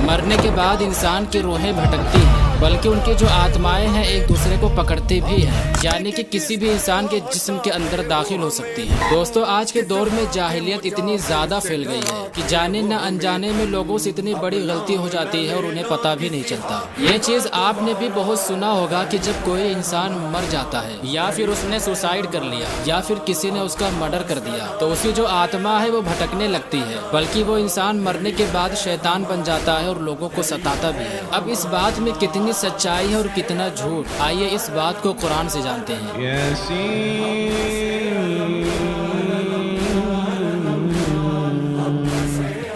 मरने के बाद इंसान की रूहें भटकती हैं, बल्कि उनकी जो आत्माएं हैं एक दूसरे को पकड़ती भी हैं, यानी कि किसी भी इंसान के जिस्म के अंदर दाखिल हो सकती है। दोस्तों, आज के दौर में जाहिलियत इतनी ज्यादा फैल गई है कि जाने न अनजाने में लोगों से इतनी बड़ी गलती हो जाती है और उन्हें पता भी नहीं चलता। ये चीज आपने भी बहुत सुना होगा कि जब कोई इंसान मर जाता है या फिर उसने सुसाइड कर लिया या फिर किसी ने उसका मर्डर कर दिया तो उसकी जो आत्मा है वो भटकने लगती है, बल्कि वो इंसान मरने के बाद शैतान बन जाता है और लोगों को सताता भी है। अब इस बात में कितनी सच्चाई है और कितना झूठ, आइए इस बात को कुरान से जानते हैं।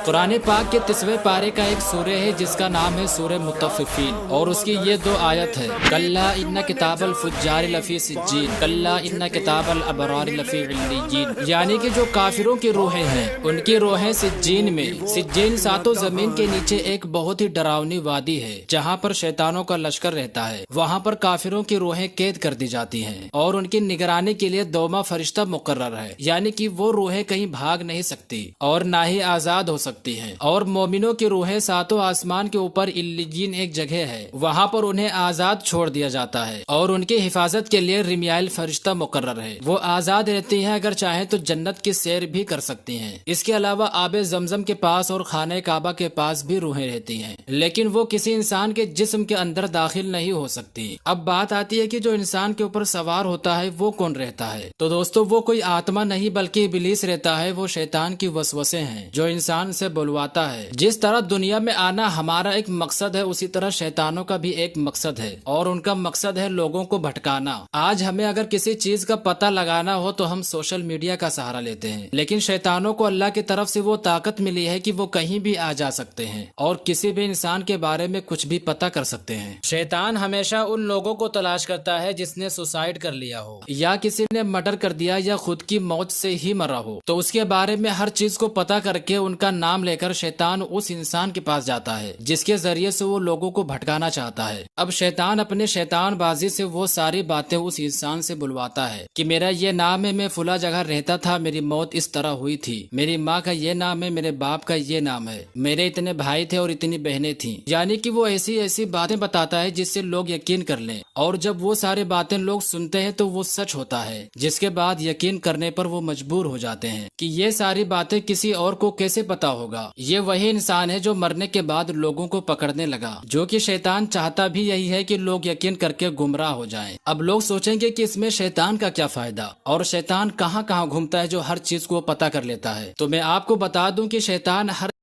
कुरान पाक के 30वें पारे का एक सूरह है जिसका नाम है सूरह मुत्तफिफीन और उसकी ये 2 आयत है। कल्ला इन्ना किताबल फुज्जार लफी सिज्जीन, कल्ला इन्ना किताबल अबरार लफी इल्लीयीन, यानी कि जो काफिरों की रूहें हैं उनकी रूहें सिज्जीन में, सिज्जीन सातों जमीन के नीचे एक बहुत ही डरावनी वादी है जहाँ पर शैतानों का लश्कर रहता है। वहाँ पर काफिरों की रूहें कैद कर दी जाती हैं और उनकी निगरानी के लिए 2वां फरिश्ता मुकर्रर है, यानी कि वो रूहें कहीं भाग नहीं सकती और ना ही आजाद हो सकती हैं। और मोमिनों की रूहें सातों आसमान के ऊपर इल्लीयीन एक जगह है, वहाँ पर उन्हें आजाद छोड़ दिया जाता है और उनकी हिफाजत के लिए रिमियाल फरिश्ता मुकर्रर है। वो आजाद रहती हैं, अगर चाहे तो जन्नत की सैर भी कर सकती हैं। इसके अलावा आबे जमजम के पास और खाने काबा के पास भी रूहें रहती हैं, लेकिन वो किसी इंसान के जिस्म के अंदर दाखिल नहीं हो सकती। अब बात आती है कि जो इंसान के ऊपर सवार होता है वो कौन रहता है। तो दोस्तों, वो कोई आत्मा नहीं बल्कि इब्लीस रहता है। वो शैतान की वसवसे हैं जो इंसान से बुलवाता है। जिस तरह दुनिया में आना हमारा एक मकसद है, उसी तरह शैतानों का भी एक मकसद है और उनका मकसद है लोगों को भटकाना। आज हमें अगर किसी चीज का पता लगाना हो तो हम सोशल मीडिया का सहारा लेते हैं, लेकिन शैतानों को अल्लाह की तरफ से वो ताकत मिली है कि वो कहीं भी आ जा सकते हैं और किसी भी इंसान के बारे में कुछ भी पता कर सकते हैं। शैतान हमेशा उन लोगों को तलाश करता है जिसने सुसाइड कर लिया हो या किसी ने मर्डर कर दिया या खुद की मौत से ही मरा हो, तो उसके बारे में हर चीज को पता करके उनका नाम लेकर शैतान उस इंसान के पास जाता है जिसके जरिए से वो लोगों को भटकाना चाहता है। अब शैतान अपने शैतान बाजी से वो सारी बातें उस इंसान से बुलवाता है कि मेरा ये नाम है, मैं फुला जगह रहता था, मेरी मौत इस तरह हुई थी, मेरी माँ का ये नाम है, मेरे बाप का ये नाम है, मेरे इतने भाई थे और इतनी बहनें थी। यानी कि वो ऐसी ऐसी बातें बताता है जिससे लोग यकीन कर लें, और जब वो सारी बातें लोग सुनते हैं तो वो सच होता है, जिसके बाद यकीन करने पर वो मजबूर हो जाते हैं कि ये सारी बातें किसी और को कैसे पता होगा। ये वही इंसान है जो मरने के बाद लोगों को पकड़ने लगा, जो कि शैतान चाहता भी यही है कि लोग यकीन करके गुमराह हो जाएं। अब लोग सोचेंगे कि इसमें शैतान का क्या फायदा, और शैतान कहाँ कहाँ घूमता है जो हर चीज को पता कर लेता है। तो मैं आपको बता दूं कि शैतान हर